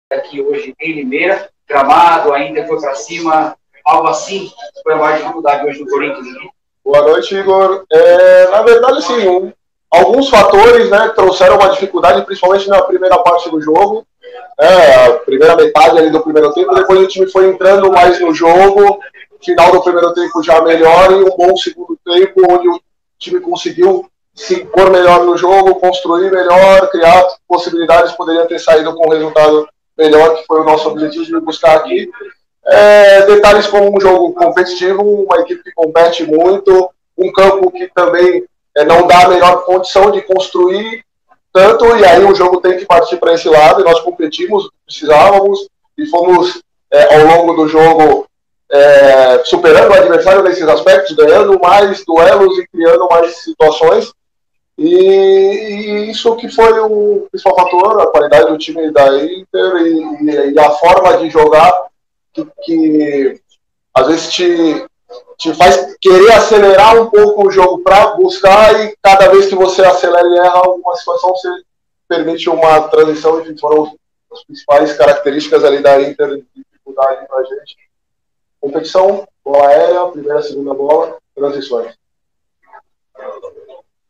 aqui hoje em Limeira, gramado ainda foi para cima, algo assim, foi a maior dificuldade hoje do Corinthians aqui? Boa noite, Igor. Na verdade, sim, alguns fatores, né, trouxeram uma dificuldade, principalmente na primeira parte do jogo, a primeira metade ali do primeiro tempo, depois o time foi entrando mais no jogo, final do primeiro tempo já melhor e um bom segundo tempo, onde o time conseguiu se impor melhor no jogo, construir melhor, criar possibilidades, poderia ter saído com um resultado melhor, que foi o nosso objetivo de buscar aqui. Detalhes como um jogo competitivo, uma equipe que compete muito, um campo que também não dá a melhor condição de construir tanto, e aí o jogo tem que partir para esse lado, e nós competimos, precisávamos, e fomos, ao longo do jogo, superando o adversário nesses aspectos, ganhando mais duelos e criando mais situações, e isso que foi o principal fator, a qualidade do time da Inter e a forma de jogar que às vezes te faz querer acelerar um pouco o jogo para buscar, e cada vez que você acelera e erra alguma situação, você permite uma transição, e foram as principais características ali da Inter, de dificuldade para a gente. Competição, bola aérea, primeira, segunda bola, transições.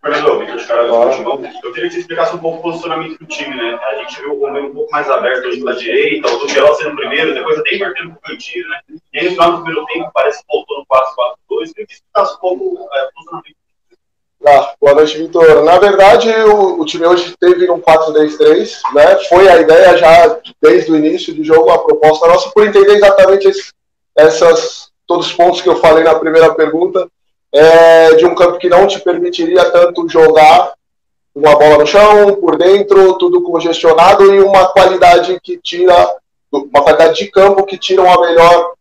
Fernando, eu queria que você explicasse um pouco o posicionamento do time, né? A gente viu o Romero um pouco mais aberto hoje pela direita, o Duqueiroz sendo o primeiro, depois até invertendo pro cantinho, né? E aí no final do primeiro tempo parece que voltou no 4-4-2. Queria que você explicasse um pouco o posicionamento. Boa noite, Vitor. Na verdade, o time hoje teve um 4-3-3, né? Foi a ideia já desde o início do jogo, a proposta nossa, por entender exatamente todos os pontos que eu falei na primeira pergunta. De um campo que não te permitiria tanto jogar uma bola no chão, por dentro, tudo congestionado, e uma qualidade de campo que tira uma melhor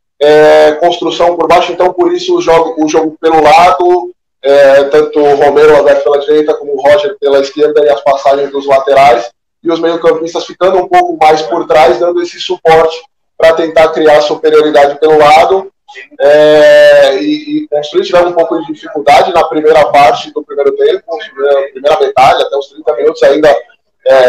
construção por baixo. Então, por isso o jogo pelo lado, tanto o Romero aberto pela direita como o Roger pela esquerda, e as passagens dos laterais, e os meio-campistas ficando um pouco mais por trás, dando esse suporte para tentar criar superioridade pelo lado. E construir. Tivemos um pouco de dificuldade na primeira parte do primeiro tempo, primeira metade, até os 30 minutos ainda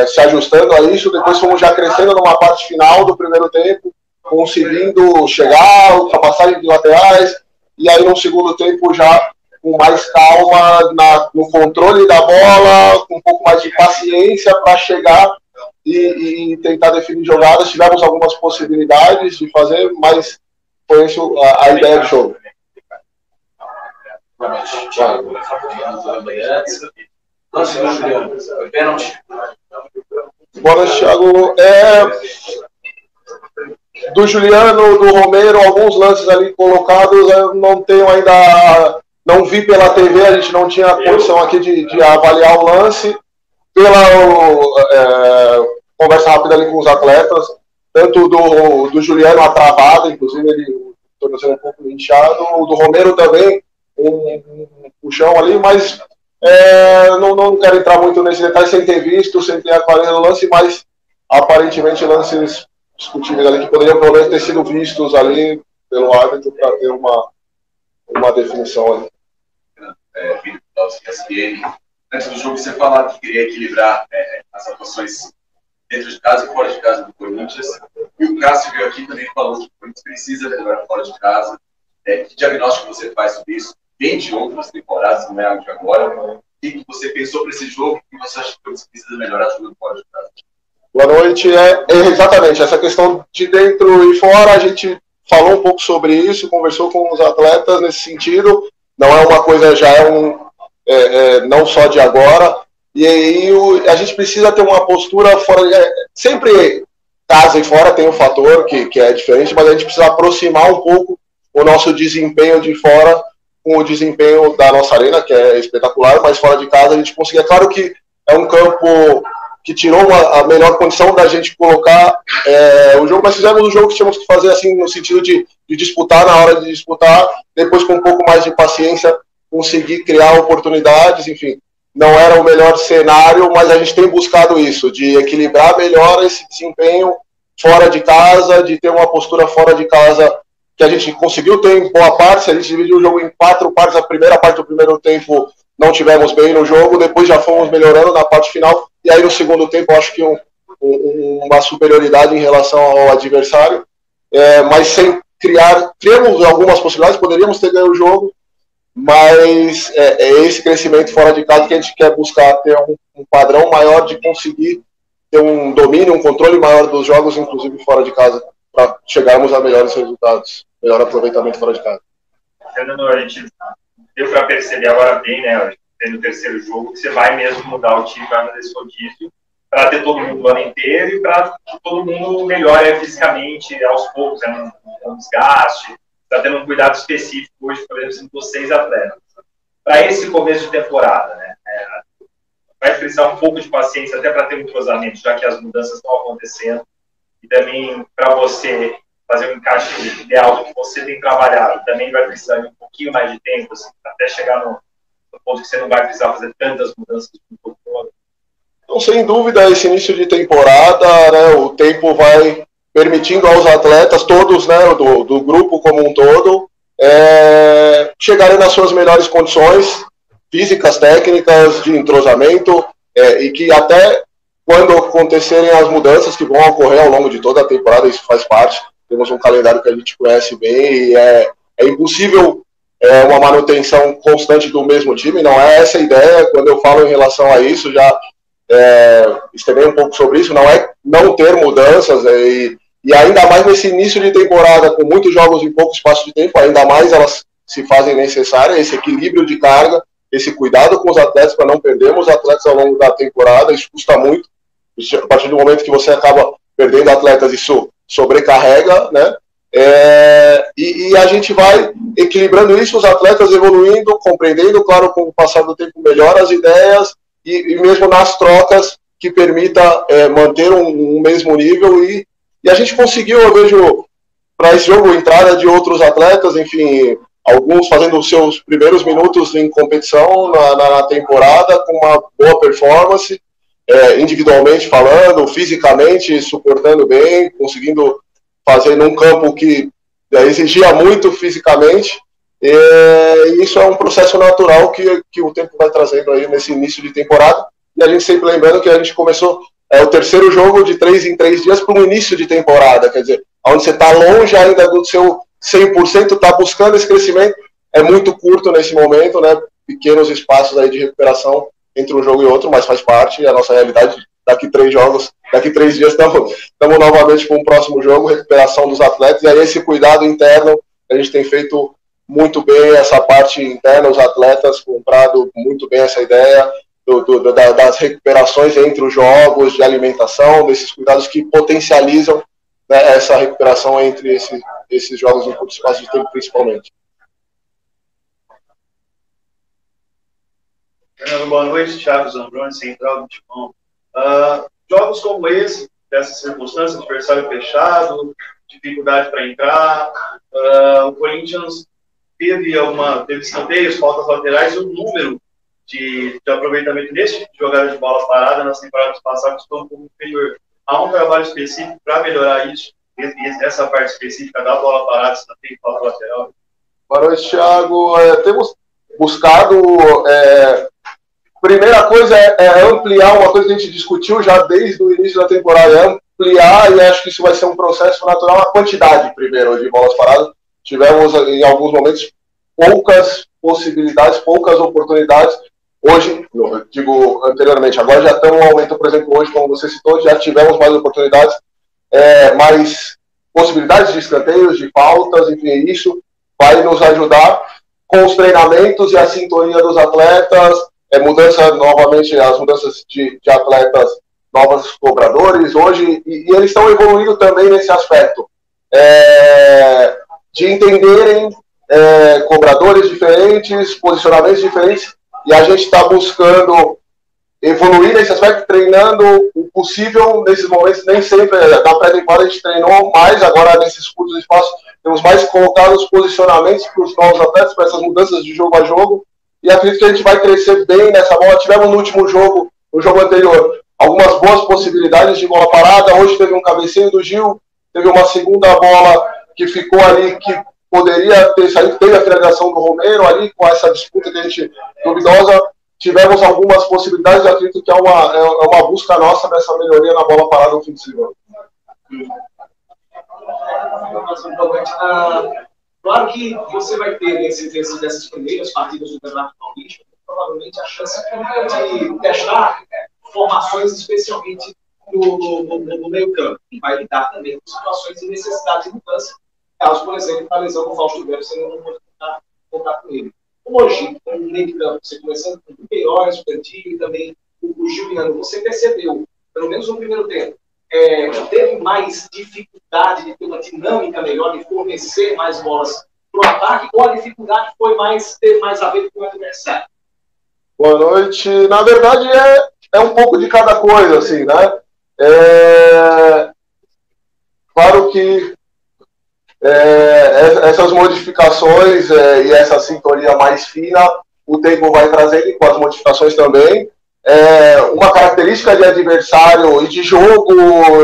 se ajustando a isso. Depois fomos já crescendo numa parte final do primeiro tempo, conseguindo chegar, ultrapassagem de laterais, e aí no segundo tempo já com mais calma no controle da bola, com um pouco mais de paciência para chegar e tentar definir jogadas. Tivemos algumas possibilidades de fazer, mas foi isso a ideia do jogo. Boa noite, Thiago. Do Juliano, do Romero, alguns lances ali colocados, eu não tenho ainda, não vi pela TV, a gente não tinha condição aqui de avaliar o lance. Pela conversa rápida ali com os atletas, tanto do Juliano a travada, inclusive ele tornozelo um pouco inchado, o do Romero também, um puxão ali, mas não quero entrar muito nesse detalhe sem ter visto, sem ter acompanhado o lance, mas aparentemente lances discutíveis ali que poderiam pelo menos ter sido vistos ali pelo árbitro para ter uma definição ali. Antes do jogo você falava que queria equilibrar as atuações dentro de casa e fora de casa do Corinthians. E o Cássio veio aqui também falou que o Corinthians precisa melhorar fora de casa. Que diagnóstico você faz sobre isso? Vem de outras temporadas, não é algo de agora. O que você pensou para esse jogo? O que você acha que o Corinthians precisa melhorar jogando fora de casa? Boa noite. Exatamente, essa questão de dentro e fora, a gente falou um pouco sobre isso, conversou com os atletas nesse sentido. Não é uma coisa, já não só de agora. E aí a gente precisa ter uma postura fora. Sempre casa e fora tem um fator que é diferente, mas a gente precisa aproximar um pouco o nosso desempenho de fora com o desempenho da nossa arena, que é espetacular, mas fora de casa a gente consegue. É claro que é um campo que tirou a melhor condição da gente colocar o jogo, mas fizemos o jogo que tínhamos que fazer assim, no sentido de disputar na hora de disputar, depois com um pouco mais de paciência conseguir criar oportunidades, enfim. Não era o melhor cenário, mas a gente tem buscado isso, de equilibrar melhor esse desempenho fora de casa, de ter uma postura fora de casa que a gente conseguiu ter em boa parte. A gente dividiu o jogo em 4 partes. A primeira parte do primeiro tempo não tivemos bem no jogo, depois já fomos melhorando na parte final, e aí no segundo tempo eu acho que uma superioridade em relação ao adversário, mas sem criamos algumas possibilidades, poderíamos ter ganho o jogo, mas é esse crescimento fora de casa que a gente quer buscar, ter um padrão maior de conseguir ter um domínio, um controle maior dos jogos, inclusive fora de casa, para chegarmos a melhores resultados, melhor aproveitamento fora de casa. Fernando, a gente deu para perceber agora bem, né, no terceiro jogo, que você vai mesmo mudar o time para fazer esse rodízio, para ter todo mundo o ano inteiro e para que todo mundo melhore fisicamente aos poucos, um desgaste, está tendo um cuidado específico hoje, por exemplo, dos 6 atletas. Para esse começo de temporada, né, vai precisar um pouco de paciência até para ter um cruzamento, já que as mudanças estão acontecendo, e também para você fazer um encaixe ideal do que você tem trabalhado, também vai precisar de um pouquinho mais de tempo, assim, até chegar no ponto que você não vai precisar fazer tantas mudanças no todo. Então, sem dúvida, esse início de temporada, né, o tempo vai permitindo aos atletas, todos, né, do grupo como um todo, chegarem nas suas melhores condições físicas, técnicas, de entrosamento, e que até quando acontecerem as mudanças que vão ocorrer ao longo de toda a temporada, isso faz parte, temos um calendário que a gente conhece bem, e é impossível uma manutenção constante do mesmo time, não é essa a ideia. Quando eu falo em relação a isso, já externei um pouco sobre isso, não é não ter mudanças, e ainda mais nesse início de temporada, com muitos jogos em pouco espaço de tempo, ainda mais elas se fazem necessárias, esse equilíbrio de carga, esse cuidado com os atletas para não perdermos os atletas ao longo da temporada, isso custa muito. A partir do momento que você acaba perdendo atletas, isso sobrecarrega, né? E a gente vai equilibrando isso, os atletas evoluindo, compreendendo, claro, com o passar do tempo melhor as ideias, e mesmo nas trocas que permita manter um mesmo nível, e a gente conseguiu, eu vejo, para esse jogo, entrada de outros atletas, enfim, alguns fazendo os seus primeiros minutos em competição na temporada, com uma boa performance, individualmente falando, fisicamente suportando bem, conseguindo fazer num campo que exigia muito fisicamente, e isso é um processo natural que o tempo vai trazendo aí nesse início de temporada, e a gente sempre lembrando que a gente começou o terceiro jogo de 3 em 3 dias para um início de temporada, quer dizer, onde você está longe ainda do seu 100%, está buscando esse crescimento, é muito curto nesse momento, né? Pequenos espaços aí de recuperação entre um jogo e outro, mas faz parte, a nossa realidade. Daqui 3 jogos, daqui 3 dias estamos novamente com o próximo jogo, recuperação dos atletas, e aí esse cuidado interno, a gente tem feito muito bem essa parte interna, os atletas comprado muito bem essa ideia das recuperações entre os jogos, de alimentação, desses cuidados que potencializam, né, essa recuperação entre esses jogos em curto espaço de tempo, principalmente. Fernando, boa noite. Thiago Zambroni, Central do Timão. Jogos como esse, dessas circunstâncias, adversário fechado, dificuldade para entrar, o Corinthians teve escanteios, faltas laterais, e o número de aproveitamento desse tipo de jogada de bola parada nas temporadas passadas foi um pouco inferior. Há um trabalho específico para melhorar isso, essa parte específica da bola parada, se não tem falta lateral? Boa noite, Thiago. Temos buscado... primeira coisa é ampliar uma coisa que a gente discutiu já desde o início da temporada, é ampliar, e acho que isso vai ser um processo natural, a quantidade, primeiro, de bolas paradas. Tivemos, em alguns momentos, poucas possibilidades, poucas oportunidades. Hoje, digo anteriormente, agora já estamos aumentando, por exemplo, hoje, como você citou, já tivemos mais oportunidades, mais possibilidades de escanteios, de faltas, enfim, isso vai nos ajudar com os treinamentos e a sintonia dos atletas, novamente, as mudanças de atletas, novos cobradores hoje, e eles estão evoluindo também nesse aspecto, de entenderem cobradores diferentes, posicionamentos diferentes, e a gente está buscando evoluir nesse aspecto, treinando o possível nesses momentos. Nem sempre, na pré-temporada a gente treinou mais, agora nesses curtos espaços temos mais colocado os posicionamentos para os novos atletas, para essas mudanças de jogo a jogo, e acredito que a gente vai crescer bem nessa bola. Tivemos no último jogo, no jogo anterior, algumas boas possibilidades de bola parada. Hoje teve um cabeceio do Gil, teve uma segunda bola que ficou ali, que poderia ter saído, teve a finalização do Romero ali, com essa disputa que a gente duvidosa. tivemos algumas possibilidades. Eu acredito que é uma busca nossa dessa melhoria na bola parada ofensiva. Claro que você vai ter nesse exercício dessas primeiras partidas do Campeonato Paulista, provavelmente a chance de testar formações, especialmente no meio campo, e vai lidar também com situações de necessidade de mudança, caso, por exemplo, a lesão do Fausto Guerra, você não pode contar com ele. Hoje, no meio campo, você começando com o Queiroz, o Cantinho e também o Juliano, você percebeu, pelo menos no primeiro tempo, teve mais dificuldade de ter uma dinâmica melhor, de fornecer mais bolas para o ataque, ou a dificuldade teve mais a ver com o adversário? Boa noite. Na verdade, é um pouco de cada coisa, assim, né? Claro que essas modificações e essa sintonia mais fina, o tempo vai trazendo, com as modificações também. Uma característica de adversário e de jogo,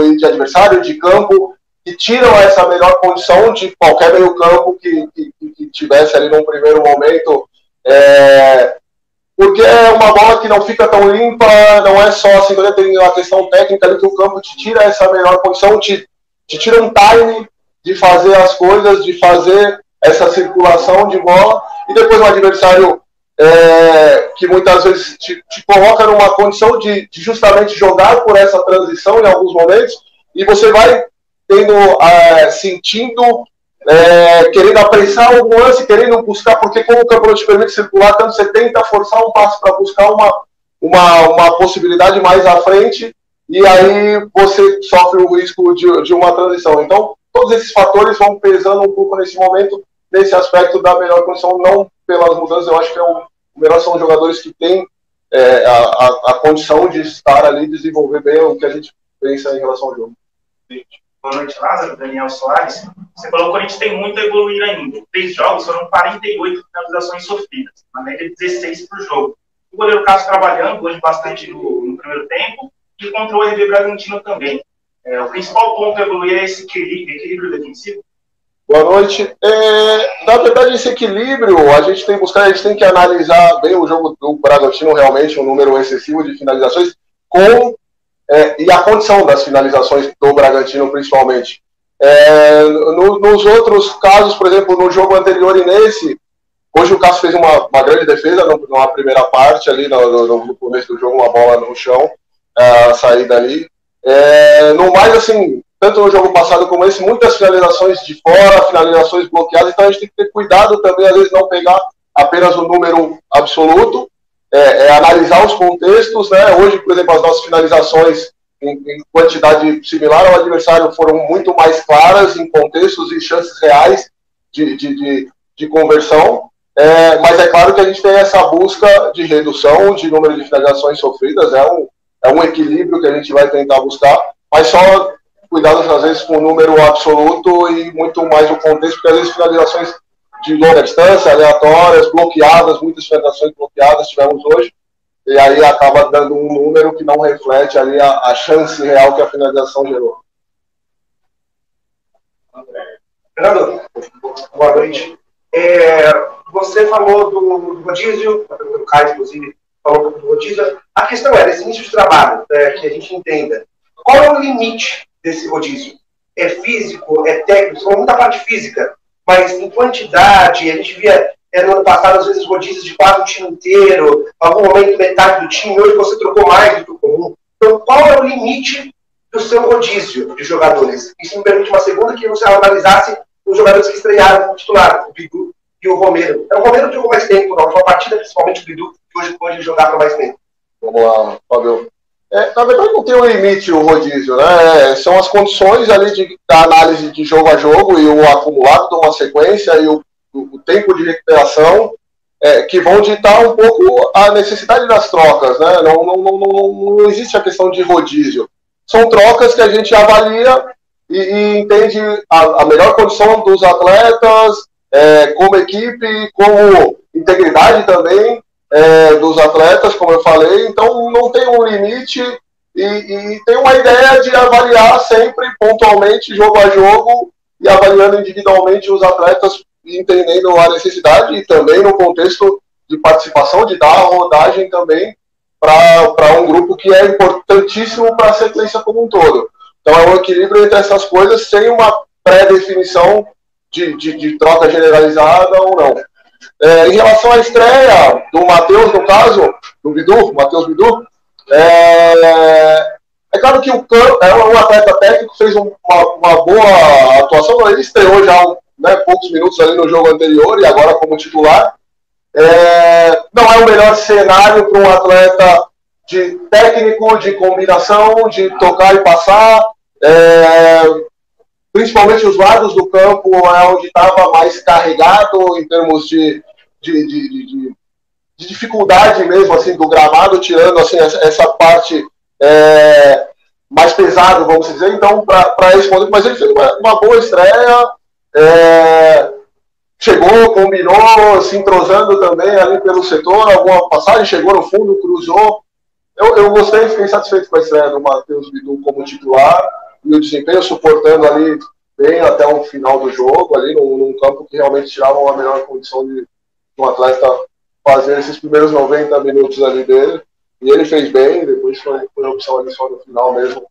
e de adversário de campo, que tiram essa melhor condição de qualquer meio campo que tivesse ali num primeiro momento, porque é uma bola que não fica tão limpa, não é só assim, tem a questão técnica ali que o campo te tira essa melhor condição, te tira um time de fazer as coisas, de fazer essa circulação de bola, e depois o adversário que muitas vezes te coloca numa condição de justamente jogar por essa transição em alguns momentos, e você vai sentindo, querendo apressar algum lance, querendo buscar, porque como o campo não te permite circular tanto, você tenta forçar um passo para buscar uma possibilidade mais à frente, e aí você sofre o risco de uma transição. Então, todos esses fatores vão pesando um pouco nesse momento, nesse aspecto da melhor condição, não pelas mudanças. Eu acho que o melhor são os jogadores que têm a condição de estar ali, desenvolver bem o que a gente pensa em relação ao jogo. Boa noite, Lázaro. Daniel Soares. Você falou que o Corinthians tem muito a evoluir ainda. 3 jogos foram 48 finalizações sofridas, na média de 16 por jogo. O goleiro Cássio trabalhando hoje bastante no primeiro tempo, e contra o RB Bragantino também. O principal ponto a evoluir é esse equilíbrio defensivo? Boa noite. Na verdade, esse equilíbrio a gente tem que analisar bem o jogo do Bragantino, realmente um número excessivo de finalizações, e a condição das finalizações do Bragantino, principalmente. Nos outros casos, por exemplo, no jogo anterior e nesse, hoje o Cássio fez uma grande defesa numa primeira parte, ali no começo do jogo, uma bola no chão, a saída ali. No mais, assim, tanto no jogo passado como esse, muitas finalizações de fora, finalizações bloqueadas, então a gente tem que ter cuidado também, às vezes não pegar apenas o número absoluto, analisar os contextos, né? Hoje, por exemplo, as nossas finalizações em quantidade similar ao adversário foram muito mais claras em contextos e chances reais de conversão, mas é claro que a gente tem essa busca de redução de número de finalizações sofridas, é um equilíbrio que a gente vai tentar buscar, mas só cuidado às vezes com o número absoluto e muito mais o contexto, porque às vezes finalizações de longa distância, aleatórias, bloqueadas, muitas finalizações bloqueadas tivemos hoje, e aí acaba dando um número que não reflete ali a chance real que a finalização gerou. Fernando, boa noite. Você falou do rodízio, o Caio, inclusive, falou do rodízio. A questão esse início de trabalho, que a gente entenda. Qual é o limite desse rodízio? É físico? É técnico? Você falou muita parte física, mas em quantidade, a gente via no ano passado, às vezes, rodízios de quase o time inteiro, em algum momento metade do time, hoje você trocou mais do que o comum. Então, qual é o limite do seu rodízio de jogadores? Isso me permite uma segunda que você analisasse os jogadores que estrearam como titular, o Bidu e o Romero. O Romero jogou mais tempo, na última partida, principalmente o Bidu, que hoje pode jogar por mais tempo. Vamos lá, Fábio. Na verdade, não tem um limite o rodízio, né? São as condições ali da análise de jogo a jogo e o acumulado de uma sequência e o tempo de recuperação que vão ditar um pouco a necessidade das trocas, né? Não existe a questão de rodízio. São trocas que a gente avalia e entende a melhor condição dos atletas, como equipe, como integridade também dos atletas, como eu falei. Então não tem um limite e tem uma ideia de avaliar sempre pontualmente, jogo a jogo, e avaliando individualmente os atletas, entendendo a necessidade e também no contexto de participação, de dar rodagem também para um grupo que é importantíssimo para a sequência como um todo. Então é um equilíbrio entre essas coisas, sem uma pré-definição de troca generalizada ou não. Em relação à estreia do Matheus, no caso, do Matheus Bidu, é claro que o Cano é um atleta técnico, fez uma boa atuação, ele estreou já poucos minutos ali no jogo anterior e agora como titular. Não é o melhor cenário para um atleta de técnico, de combinação, de tocar e passar. Principalmente os lados do campo é onde estava mais carregado em termos de dificuldade mesmo assim do gramado, tirando assim essa parte mais pesada, vamos dizer. Então, para responder, mas ele fez uma boa estreia, chegou, combinou, se entrosando também ali pelo setor, alguma passagem, chegou no fundo, cruzou. Eu gostei, fiquei satisfeito com a estreia do Matheus Bidu como titular e o desempenho suportando ali bem até o final do jogo, ali num campo que realmente tirava uma melhor condição de um atleta fazer esses primeiros 90 minutos ali dele. E ele fez bem, depois foi a opção ali só no final mesmo